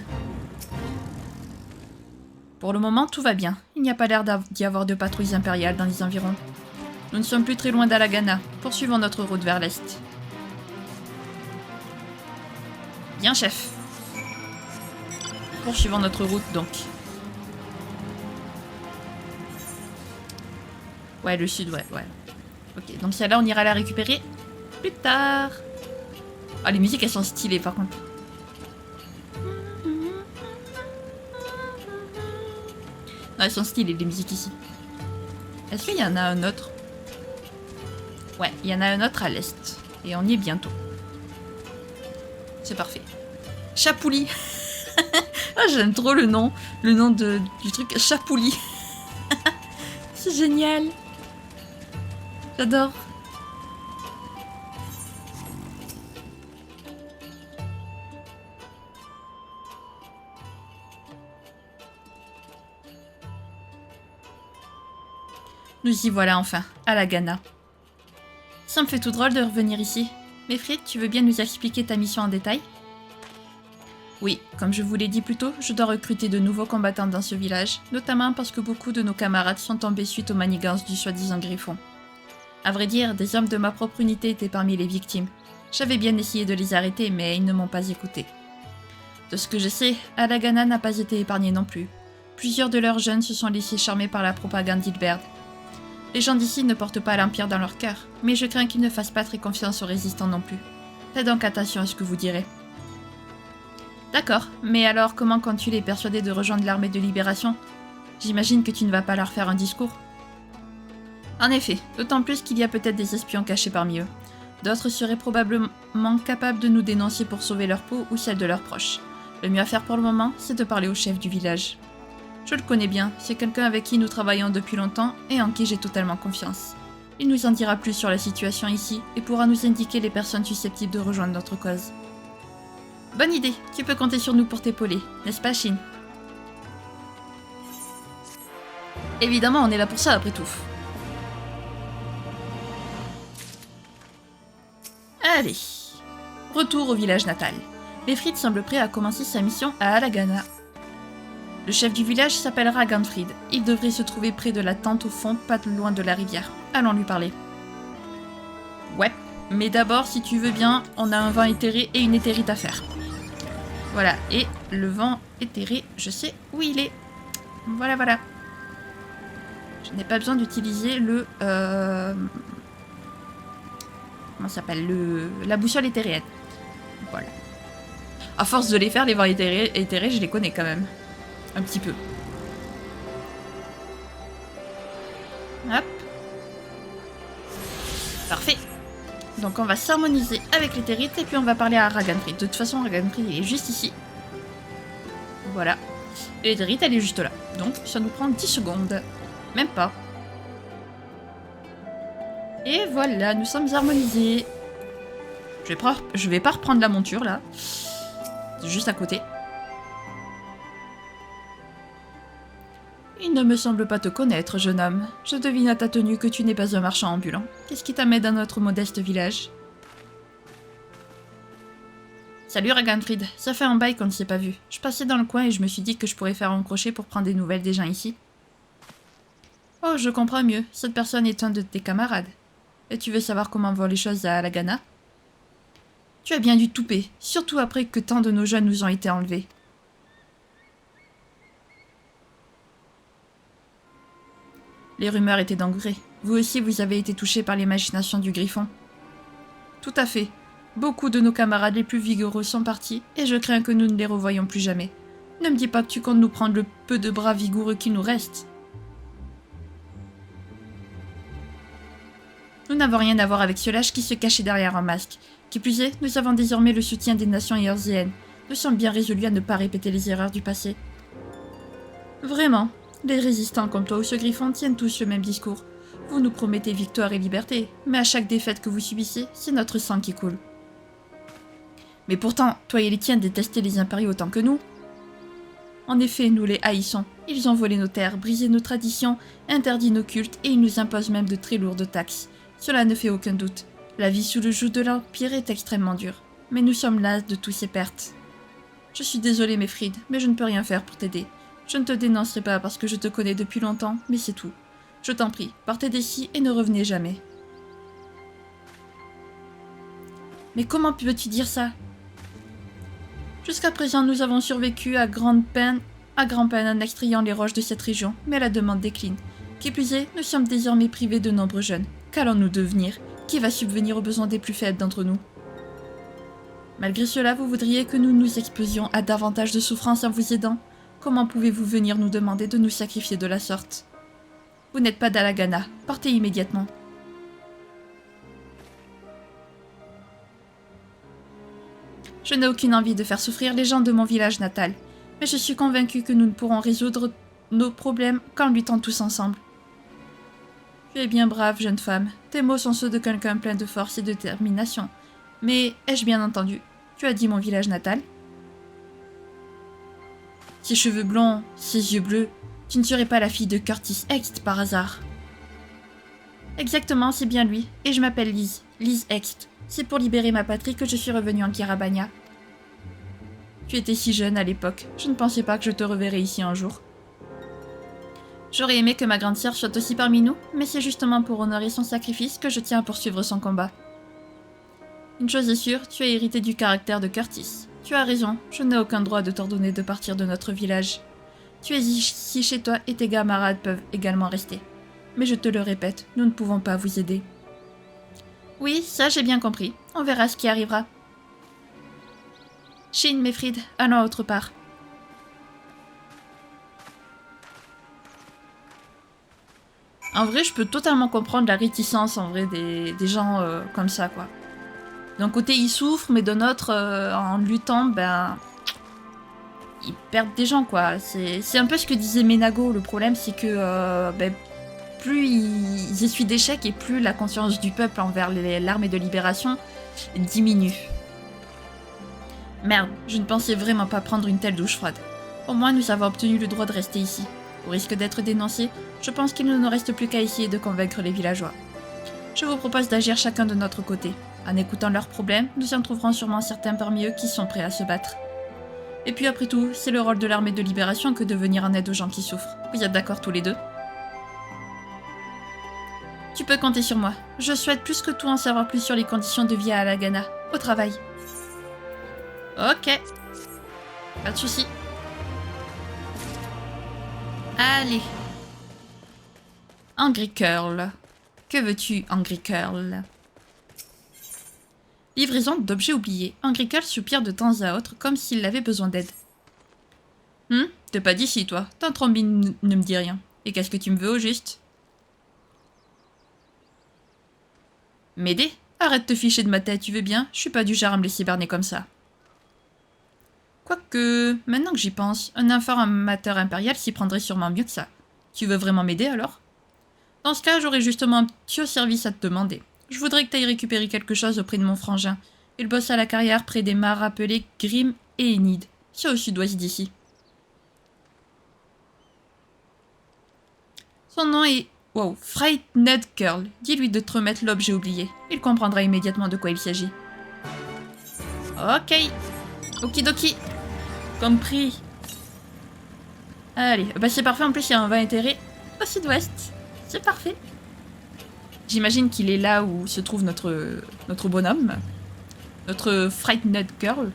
Pour le moment, tout va bien. Il n'y a pas l'air d'y avoir de patrouilles impériales dans les environs. Nous ne sommes plus très loin d'Alagana. Poursuivons notre route vers l'est. Bien, chef. Poursuivons notre route, donc. Ouais, le sud, ouais. Ok, donc celle-là, on ira la récupérer plus tard. Ah, les musiques, elles sont stylées, par contre. Non, elles sont stylées, les musiques ici. Est-ce qu'il y en a un autre? Ouais, il y en a un autre à l'est. Et on y est bientôt. C'est parfait. Chapouli. Ah, j'aime trop le nom. Le nom du truc. Chapouli. C'est génial. J'adore. Nous y voilà enfin, à Alagana. Ça me fait tout drôle de revenir ici. Mais Frid, tu veux bien nous expliquer ta mission en détail? Oui, comme je vous l'ai dit plus tôt, je dois recruter de nouveaux combattants dans ce village, notamment parce que beaucoup de nos camarades sont tombés suite aux manigances du soi-disant Griffon. À vrai dire, des hommes de ma propre unité étaient parmi les victimes. J'avais bien essayé de les arrêter, mais ils ne m'ont pas écouté. De ce que je sais, Alagana n'a pas été épargnée non plus. Plusieurs de leurs jeunes se sont laissés charmer par la propagande d'Hilberd. Les gens d'ici ne portent pas l'Empire dans leur cœur, mais je crains qu'ils ne fassent pas très confiance aux résistants non plus. Faites donc attention à ce que vous direz. D'accord, mais alors comment comptes-tu les persuader de rejoindre l'armée de libération? J'imagine que tu ne vas pas leur faire un discours. En effet, d'autant plus qu'il y a peut-être des espions cachés parmi eux. D'autres seraient probablement capables de nous dénoncer pour sauver leur peau ou celle de leurs proches. Le mieux à faire pour le moment, c'est de parler au chef du village. Je le connais bien, c'est quelqu'un avec qui nous travaillons depuis longtemps et en qui j'ai totalement confiance. Il nous en dira plus sur la situation ici et pourra nous indiquer les personnes susceptibles de rejoindre notre cause. Bonne idée, tu peux compter sur nous pour t'épauler, n'est-ce pas, Shin? Évidemment, on est là pour ça après tout. Allez, retour au village natal. Lefrid semble prêt à commencer sa mission à Alagana. Le chef du village s'appelle Ragnfrid. Il devrait se trouver près de la tente au fond, pas loin de la rivière. Allons lui parler. Ouais, mais d'abord, si tu veux bien, on a un vent éthéré et une éthérite à faire. Voilà, et le vent éthéré, je sais où il est. Voilà, voilà. Je n'ai pas besoin d'utiliser le... Comment ça s'appelle? La boussole éthérienne. Voilà. À force de les faire, les vents éthérés, je les connais quand même. Un petit peu. Hop. Parfait. Donc on va s'harmoniser avec l'éthérite et puis on va parler à Ragnfrid. De toute façon, Ragnfrid il est juste ici. Voilà. Et l'éthérite elle est juste là. Donc ça nous prend 10 secondes. Même pas. Et voilà, nous sommes harmonisés. Je vais pas reprendre la monture là. C'est juste à côté. Il ne me semble pas te connaître, jeune homme. Je devine à ta tenue que tu n'es pas un marchand ambulant. Qu'est-ce qui t'amène dans notre modeste village? Salut Ragnfrid, ça fait un bail qu'on ne s'est pas vu. Je passais dans le coin et je me suis dit que je pourrais faire un crochet pour prendre des nouvelles des gens ici. Oh, je comprends mieux. Cette personne est un de tes camarades. Et tu veux savoir comment vont les choses à Alagana? Tu as bien dû touper, surtout après que tant de nos jeunes nous ont été enlevés. Les rumeurs étaient donc vraies. Vous aussi, vous avez été touchés par les machinations du Griffon. Tout à fait. Beaucoup de nos camarades les plus vigoureux sont partis, et je crains que nous ne les revoyions plus jamais. Ne me dis pas que tu comptes nous prendre le peu de bras vigoureux qui nous reste. Nous n'avons rien à voir avec ce lâche qui se cachait derrière un masque. Qui plus est, nous avons désormais le soutien des nations éorziennes. Nous sommes bien résolus à ne pas répéter les erreurs du passé. Vraiment, les résistants comme toi ou ce Griffon tiennent tous le même discours. Vous nous promettez victoire et liberté, mais à chaque défaite que vous subissez, c'est notre sang qui coule. Mais pourtant, toi et les tiens détestaient les impériaux autant que nous. En effet, nous les haïssons. Ils ont volé nos terres, brisé nos traditions, interdit nos cultes et ils nous imposent même de très lourdes taxes. Cela ne fait aucun doute. La vie sous le joug de l'Empire est extrêmement dure. Mais nous sommes las de toutes ces pertes. Je suis désolée, Mefrid, mais je ne peux rien faire pour t'aider. Je ne te dénoncerai pas parce que je te connais depuis longtemps, mais c'est tout. Je t'en prie, partez d'ici et ne revenez jamais. Mais comment peux-tu dire ça? Jusqu'à présent, nous avons survécu à grand-peine en extrayant les roches de cette région, mais la demande décline. Qui plus est, nous sommes désormais privés de nombreux jeunes. Qu'allons-nous devenir? Qui va subvenir aux besoins des plus faibles d'entre nous? Malgré cela, vous voudriez que nous nous exposions à davantage de souffrances en vous aidant? Comment pouvez-vous venir nous demander de nous sacrifier de la sorte? Vous n'êtes pas d'Alagana, partez immédiatement. Je n'ai aucune envie de faire souffrir les gens de mon village natal, mais je suis convaincue que nous ne pourrons résoudre nos problèmes qu'en luttant tous ensemble. Tu es bien brave, jeune femme. Tes mots sont ceux de quelqu'un plein de force et de détermination. Mais, ai-je bien entendu? Tu as dit mon village natal? Ses cheveux blonds, ses yeux bleus, tu ne serais pas la fille de Curtis Hext par hasard? Exactement, c'est bien lui, et je m'appelle Lise, Lise Hext. C'est pour libérer ma patrie que je suis revenue en Kirabania. Tu étais si jeune à l'époque, je ne pensais pas que je te reverrais ici un jour. J'aurais aimé que ma grande sœur soit aussi parmi nous, mais c'est justement pour honorer son sacrifice que je tiens à poursuivre son combat. Une chose est sûre, tu as hérité du caractère de Curtis. Tu as raison, je n'ai aucun droit de t'ordonner de partir de notre village. Tu es ici chez toi et tes camarades peuvent également rester. Mais je te le répète, nous ne pouvons pas vous aider. Oui, ça j'ai bien compris. On verra ce qui arrivera. Shin, Mefrid, allons autre part. En vrai, je peux totalement comprendre la réticence en vrai des gens comme ça, quoi. D'un côté, ils souffrent, mais d'un autre, en luttant, ben... ils perdent des gens, quoi. C'est un peu ce que disait Menago. Le problème, c'est que ben, plus ils essuient d'échecs et plus la conscience du peuple envers l'armée de libération diminue. Merde, je ne pensais vraiment pas prendre une telle douche froide. Au moins, nous avons obtenu le droit de rester ici. Au risque d'être dénoncés, je pense qu'il ne nous reste plus qu'à essayer de convaincre les villageois. Je vous propose d'agir chacun de notre côté. En écoutant leurs problèmes, nous en trouverons sûrement certains parmi eux qui sont prêts à se battre. Et puis après tout, c'est le rôle de l'armée de libération que de venir en aide aux gens qui souffrent. Vous êtes d'accord tous les deux? Tu peux compter sur moi. Je souhaite plus que tout en savoir plus sur les conditions de vie à Alagana. Au travail. Ok. Pas de soucis. Allez. Angry Curl. Que veux-tu, Angry Curl? Livraison d'objets oubliés. Angry Curl soupire de temps à autre, comme s'il avait besoin d'aide. T'es pas d'ici, toi. Ton trombine ne me dit rien. Et qu'est-ce que tu me veux au juste? M'aider? Arrête de te ficher de ma tête, tu veux bien? Je suis pas du genre à me laisser berner comme ça. Quoique, maintenant que j'y pense, un informateur impérial s'y prendrait sûrement mieux que ça. Tu veux vraiment m'aider alors? Dans ce cas, j'aurais justement un petit service à te demander. Je voudrais que tu ailles récupérer quelque chose auprès de mon frangin. Il bosse à la carrière près des mares appelées Grim et Enid. C'est au sud-ouest d'ici. Son nom est... Wow, Frightened Curl. Dis-lui de te remettre l'objet oublié. Il comprendra immédiatement de quoi il s'agit. Ok. Okidoki. Compris. Allez, bah c'est parfait. En plus, il y a un vin intérêt au sud-ouest. C'est parfait. J'imagine qu'il est là où se trouve notre bonhomme. Notre Frightened Girl.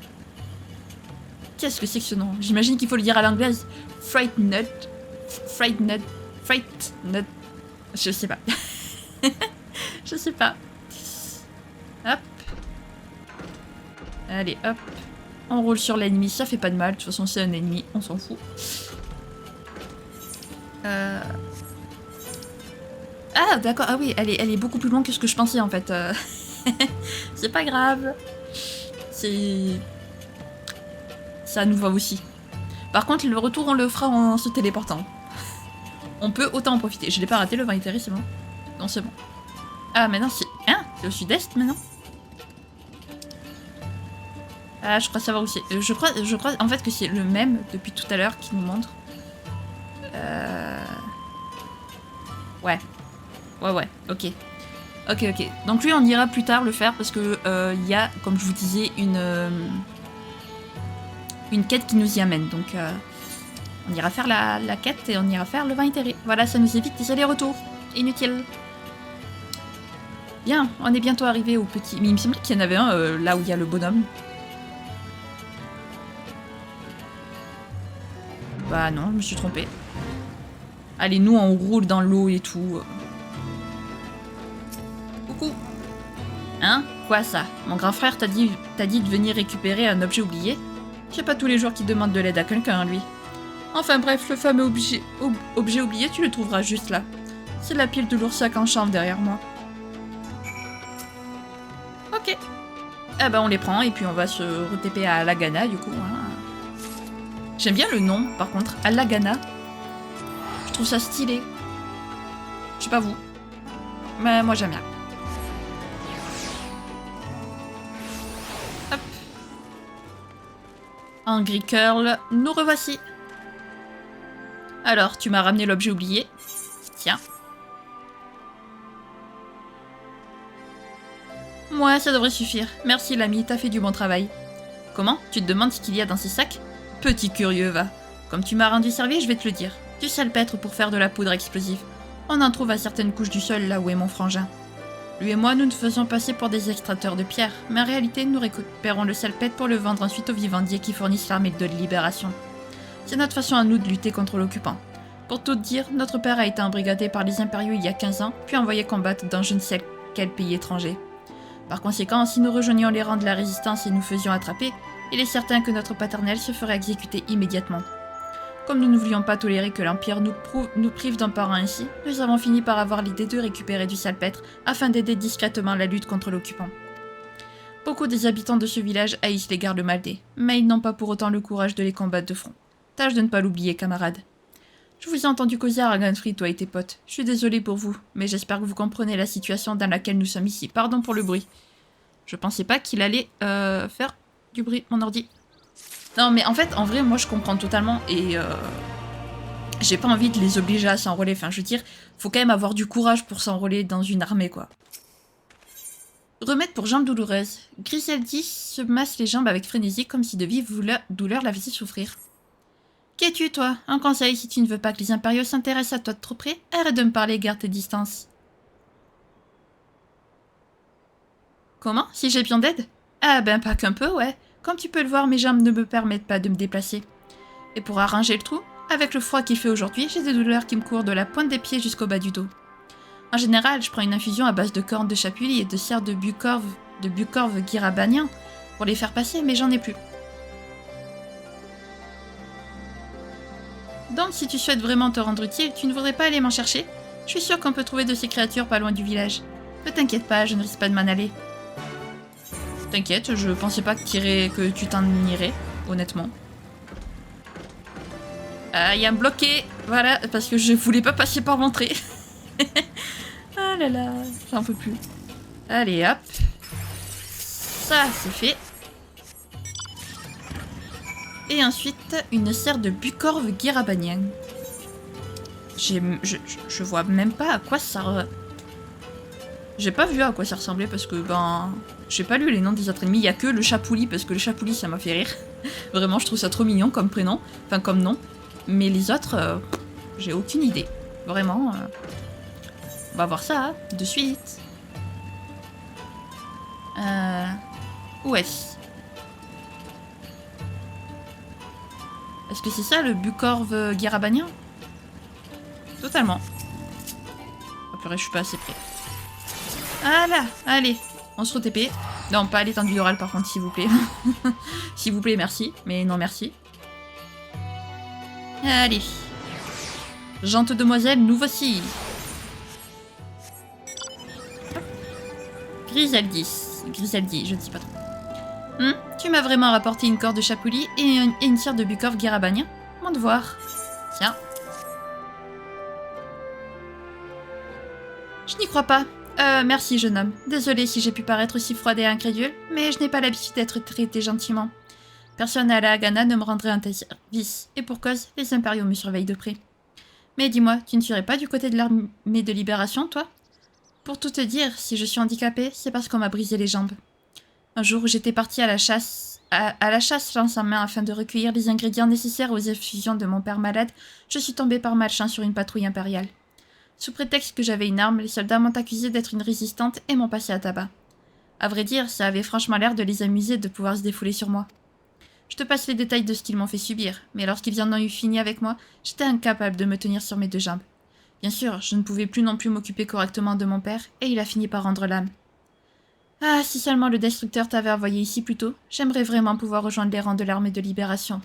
Qu'est-ce que c'est que ce nom? J'imagine qu'il faut le dire à l'anglaise. Frightened. Frightened. Frightened. Je sais pas. Je sais pas. Hop. Allez, hop. On roule sur l'ennemi. Ça fait pas de mal. De toute façon, c'est un ennemi. On s'en fout. Ah, d'accord. Ah oui, elle est beaucoup plus loin que ce que je pensais, en fait. C'est pas grave. Ça nous va aussi. Par contre, le retour, on le fera en se téléportant. On peut autant en profiter. Je l'ai pas raté, le vin intérêt, c'est bon. Non, c'est bon. Ah, maintenant, c'est... Hein? C'est au sud-est, maintenant? Ah, je crois savoir où c'est. Je crois en fait que c'est le même depuis tout à l'heure qui nous montre. Ouais. Ouais, ok. Ok. Donc lui, on ira plus tard le faire parce que il y a, comme je vous disais, une quête qui nous y amène. Donc on ira faire la quête et on ira faire le vin intérêt. Voilà, ça nous évite des allers-retours. Inutile. Bien, on est bientôt arrivé au petit... Mais il me semble qu'il y en avait un là où il y a le bonhomme. Bah non, je me suis trompée. Allez, nous, on roule dans l'eau et tout. Coucou. Hein? Quoi ça? Mon grand frère t'a dit de venir récupérer un objet oublié? C'est pas tous les jours qu'il demande de l'aide à quelqu'un, lui. Enfin bref, le fameux objet oublié, tu le trouveras juste là. C'est la pile de l'oursac en chambre derrière moi. Ok. Ah bah on les prend et puis on va se re-TP à Alagana du coup. Hein. J'aime bien le nom par contre, Alagana. Je trouve ça stylé. Je sais pas vous. Mais moi j'aime bien. Hop. Angry Curl, nous revoici. Alors, tu m'as ramené l'objet oublié. Tiens. Ouais, ça devrait suffire. Merci l'ami, t'as fait du bon travail. Comment? Tu te demandes ce qu'il y a dans ces sacs? Petit curieux, va. Comme tu m'as rendu service, je vais te le dire. Du salpêtre pour faire de la poudre explosive. On en trouve à certaines couches du sol là où est mon frangin. Lui et moi, nous nous faisons passer pour des extracteurs de pierre, mais en réalité, nous récupérons le salpêtre pour le vendre ensuite aux vivandiers qui fournissent l'armée de libération. C'est notre façon à nous de lutter contre l'occupant. Pour tout dire, notre père a été embrigadé par les impériaux il y a 15 ans, puis envoyé combattre dans je ne sais quel pays étranger. Par conséquent, si nous rejoignions les rangs de la résistance et nous faisions attraper, il est certain que notre paternel se ferait exécuter immédiatement. Comme nous ne voulions pas tolérer que l'Empire nous prive d'un parent ainsi, nous avons fini par avoir l'idée de récupérer du salpêtre afin d'aider discrètement la lutte contre l'occupant. Beaucoup des habitants de ce village haïssent les gardes Maldés, mais ils n'ont pas pour autant le courage de les combattre de front. Tâche de ne pas l'oublier, camarade. Je vous ai entendu causer à Ragnfrid, toi et tes potes. Je suis désolée pour vous, mais j'espère que vous comprenez la situation dans laquelle nous sommes ici. Pardon pour le bruit. Je pensais pas qu'il allait faire du bruit, mon ordi. Non, mais en fait, en vrai, moi je comprends totalement et j'ai pas envie de les obliger à s'enrôler. Enfin, je veux dire, faut quand même avoir du courage pour s'enrôler dans une armée, quoi. Remède pour jambes douloureuses. Griseldi se masse les jambes avec frénésie comme si de vives douleurs la faisaient souffrir. Qu'es-tu, toi? Un conseil, si tu ne veux pas que les impériaux s'intéressent à toi de trop près, arrête de me parler, garde tes distances. Comment? Si j'ai besoin d'aide? Ah ben, pas qu'un peu, ouais. Comme tu peux le voir, mes jambes ne me permettent pas de me déplacer. Et pour arranger le trou, avec le froid qu'il fait aujourd'hui, j'ai des douleurs qui me courent de la pointe des pieds jusqu'au bas du dos. En général, je prends une infusion à base de cornes de chapuli et de cire de bucorve guirabanien pour les faire passer, mais j'en ai plus. Donc, si tu souhaites vraiment te rendre utile, tu ne voudrais pas aller m'en chercher? Je suis sûre qu'on peut trouver de ces créatures pas loin du village. Ne t'inquiète pas, je ne risque pas de m'en aller. T'inquiète, je pensais pas que tu t'en irais, honnêtement. Ah, il y a un bloqué. Voilà, parce que je voulais pas passer par l'entrée. Ah là là, j'en peux plus. Allez, hop. Ça, c'est fait. Et ensuite, une serre de bucorve guirabanien. Je vois même pas à quoi ça... J'ai pas vu à quoi ça ressemblait parce que, ben... J'ai pas lu les noms des autres ennemis, il y a que le Chapouli, parce que le Chapouli, ça m'a fait rire. Vraiment, je trouve ça trop mignon comme prénom, enfin comme nom. Mais les autres, j'ai aucune idée. Vraiment, on va voir ça, hein, de suite. Où est-ce? Est-ce que c'est ça, le bucorve guirabanien? Totalement. Oh purée, je suis pas assez près. Ah là, allez, on se re-TP. Non, pas à l'étendue orale par contre, s'il vous plaît. S'il vous plaît, merci. Mais non, merci. Allez. Gente demoiselle, nous voici. Griseldi, je ne sais pas trop. Tu m'as vraiment rapporté une corde de chapuli et une cire de bucorve guirabanien? Mon devoir. Tiens. Je n'y crois pas. Merci, jeune homme. Désolée si j'ai pu paraître si froide et incrédule, mais je n'ai pas l'habitude d'être traitée gentiment. Personne à la Haganah ne me rendrait un tel service, et pour cause, les impériaux me surveillent de près. Mais dis-moi, tu ne serais pas du côté de l'armée de libération, toi? Pour tout te dire, si je suis handicapée, c'est parce qu'on m'a brisé les jambes. Un jour où j'étais partie à la chasse, lance en main afin de recueillir les ingrédients nécessaires aux infusions de mon père malade, je suis tombée par malchance sur une patrouille impériale. Sous prétexte que j'avais une arme, les soldats m'ont accusée d'être une résistante et m'ont passé à tabac. À vrai dire, ça avait franchement l'air de les amuser de pouvoir se défouler sur moi. Je te passe les détails de ce qu'ils m'ont fait subir, mais lorsqu'ils en ont eu fini avec moi, j'étais incapable de me tenir sur mes deux jambes. Bien sûr, je ne pouvais plus non plus m'occuper correctement de mon père, et il a fini par rendre l'âme. Ah, si seulement le destructeur t'avait envoyé ici plus tôt, j'aimerais vraiment pouvoir rejoindre les rangs de l'armée de libération.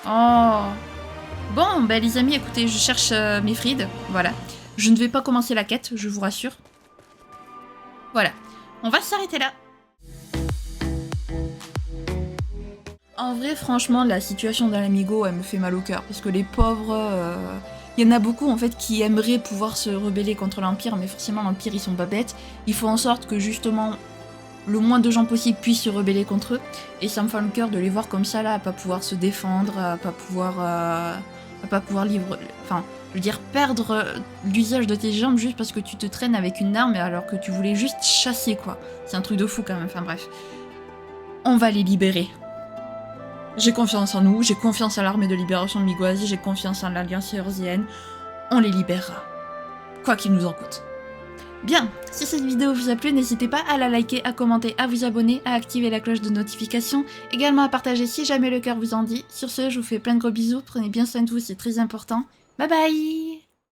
Oh. Bon, ben les amis, écoutez, je cherche Mifrid, voilà. Je ne vais pas commencer la quête, je vous rassure. Voilà, on va s'arrêter là. En vrai, franchement, la situation dans l'Amigo, elle me fait mal au cœur, parce que les pauvres... Il y en a beaucoup, en fait, qui aimeraient pouvoir se rebeller contre l'Empire, mais forcément, l'Empire, ils sont pas bêtes. Il faut en sorte que, justement, le moins de gens possible puissent se rebeller contre eux. Et ça me fait le cœur de les voir comme ça, là, à pas pouvoir se défendre, à pas pouvoir livrer... Enfin, je veux dire, perdre l'usage de tes jambes juste parce que tu te traînes avec une arme, alors que tu voulais juste chasser, quoi. C'est un truc de fou, quand même. Enfin, bref. On va les libérer. J'ai confiance en nous, j'ai confiance en l'armée de libération de Migoazi, j'ai confiance en l'Alliance Eorzeenne. On les libérera. Quoi qu'il nous en coûte. Bien, si cette vidéo vous a plu, n'hésitez pas à la liker, à commenter, à vous abonner, à activer la cloche de notification, également à partager si jamais le cœur vous en dit. Sur ce, je vous fais plein de gros bisous, prenez bien soin de vous, c'est très important. Bye bye!